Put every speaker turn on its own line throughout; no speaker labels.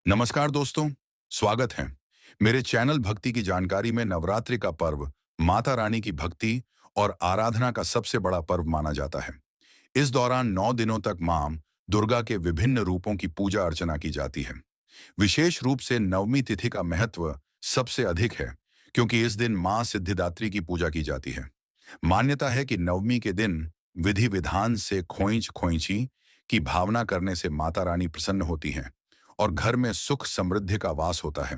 नमस्कार दोस्तों, स्वागत है। मेरे चैनल भक्ति की जानकारी में नवरात्रि का पर्व माता रानी की भक्ति और आराधना का सबसे बड़ा पर्व माना जाता है। इस दौरान 9 दिनों तक मां दुर्गा के विभिन्न रूपों की पूजा अर्चना की जाती है। विशेष रूप से नवमी तिथि का महत्व सबसे अधिक है, क्योंकि इस दिन मां सिद्धिदात्री की पूजा की जाती है। मान्यता है कि नवमी के दिन विधि विधान से खोइंच खोइंची की भावना करने से माता रानी प्रसन्न होती हैं और घर में सुख समृद्धि का वास होता है।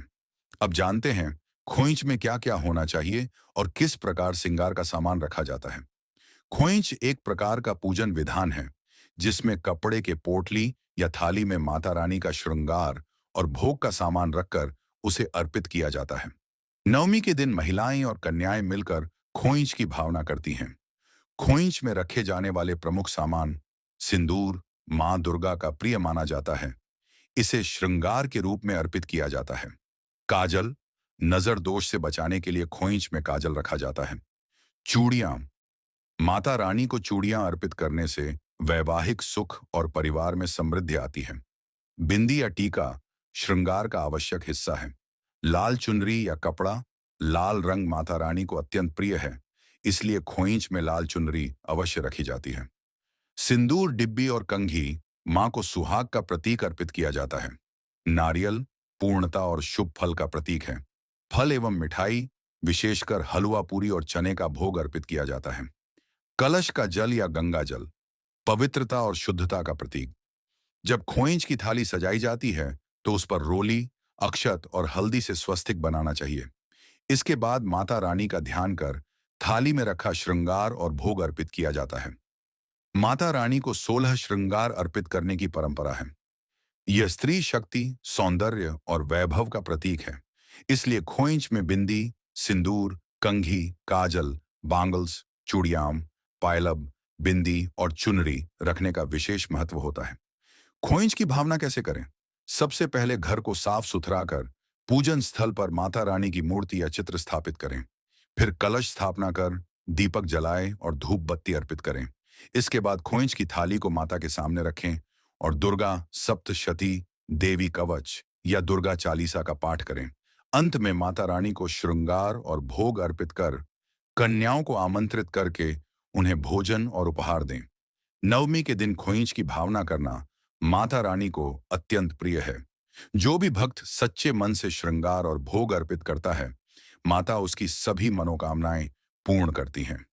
अब जानते हैं खोइंच में क्या क्या होना चाहिए और किस प्रकार श्रृंगार का सामान रखा जाता है। खोइंच एक प्रकार का पूजन विधान है, जिसमें कपड़े के पोटली या थाली में माता रानी का श्रृंगार और भोग का सामान रखकर उसे अर्पित किया जाता है। नवमी के दिन महिलाएं और कन्याएं मिलकर खोइंच की भावना करती हैं। खोइंच में रखे जाने वाले प्रमुख सामान सिंदूर मां दुर्गा का प्रिय माना जाता है। इसे श्रृंगार के रूप में अर्पित किया जाता है। काजल, नजर दोष से बचाने के लिए खोइंच में काजल रखा जाता है। चूड़ियां, माता रानी को चूड़ियां अर्पित करने से वैवाहिक सुख और परिवार में समृद्धि आती है। बिंदी या टीका श्रृंगार का आवश्यक हिस्सा है। लाल चुनरी या कपड़ा, लाल रंग माता रानी को अत्यंत प्रिय है, इसलिए खोइंच में लाल चुनरी अवश्य रखी जाती है। सिंदूर, डिब्बी और कंघी मां को सुहाग का प्रतीक अर्पित किया जाता है। नारियल पूर्णता और शुभ फल का प्रतीक है। फल एवं मिठाई, विशेषकर हलवा पूरी और चने का भोग अर्पित किया जाता है। कलश का जल या गंगा जल पवित्रता और शुद्धता का प्रतीक। जब खोइंच की थाली सजाई जाती है तो उस पर रोली, अक्षत और हल्दी से स्वस्तिक बनाना चाहिए। इसके बाद माता रानी का ध्यान कर थाली में रखा श्रृंगार और भोग अर्पित किया जाता है। माता रानी को 16 श्रृंगार अर्पित करने की परंपरा है। यह स्त्री शक्ति, सौंदर्य और वैभव का प्रतीक है। इसलिए खोइंच में बिंदी, सिंदूर, कंघी, काजल, बैंगल्स, चूड़ियां, पायलब, बिंदी और चुनरी रखने का विशेष महत्व होता है। खोइंच की भावना कैसे करें? सबसे पहले घर को साफ सुथरा कर पूजन स्थल पर माता रानी की मूर्ति या चित्र स्थापित करें। फिर कलश स्थापना कर दीपक जलाएं और धूप बत्ती अर्पित करें। इसके बाद खोइंच की थाली को माता के सामने रखें और दुर्गा सप्तशती, देवी कवच या दुर्गा चालीसा का पाठ करें। अंत में माता रानी को श्रृंगार और भोग अर्पित कर कन्याओं को आमंत्रित करके उन्हें भोजन और उपहार दें। नवमी के दिन खोइंच की भावना करना माता रानी को अत्यंत प्रिय है। जो भी भक्त सच्चे मन से श्रृंगार और भोग अर्पित करता है, माता उसकी सभी मनोकामनाएं पूर्ण करती हैं।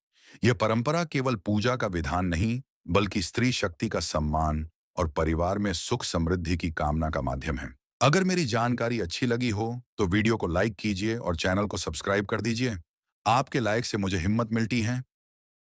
यह परंपरा केवल पूजा का विधान नहीं, बल्कि स्त्री शक्ति का सम्मान और परिवार में सुख समृद्धि की कामना का माध्यम है। अगर मेरी जानकारी अच्छी लगी हो तो वीडियो को लाइक कीजिए और चैनल को सब्सक्राइब कर दीजिए। आपके लाइक से मुझे हिम्मत मिलती है